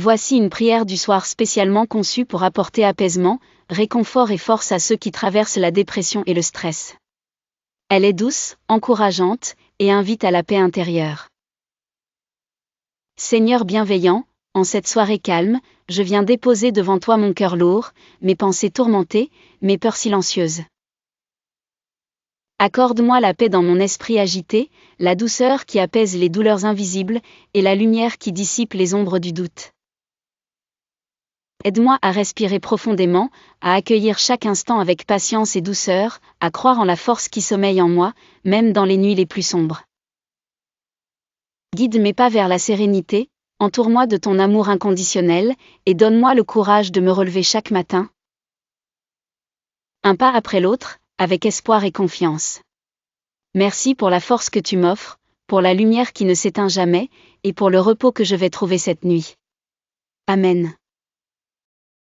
Voici une prière du soir spécialement conçue pour apporter apaisement, réconfort et force à ceux qui traversent la dépression et le stress. Elle est douce, encourageante, et invite à la paix intérieure. Seigneur bienveillant, en cette soirée calme, je viens déposer devant toi mon cœur lourd, mes pensées tourmentées, mes peurs silencieuses. Accorde-moi la paix dans mon esprit agité, la douceur qui apaise les douleurs invisibles, et la lumière qui dissipe les ombres du doute. Aide-moi à respirer profondément, à accueillir chaque instant avec patience et douceur, à croire en la force qui sommeille en moi, même dans les nuits les plus sombres. Guide mes pas vers la sérénité, entoure-moi de ton amour inconditionnel, et donne-moi le courage de me relever chaque matin. Un pas après l'autre, avec espoir et confiance. Merci pour la force que tu m'offres, pour la lumière qui ne s'éteint jamais, et pour le repos que je vais trouver cette nuit. Amen.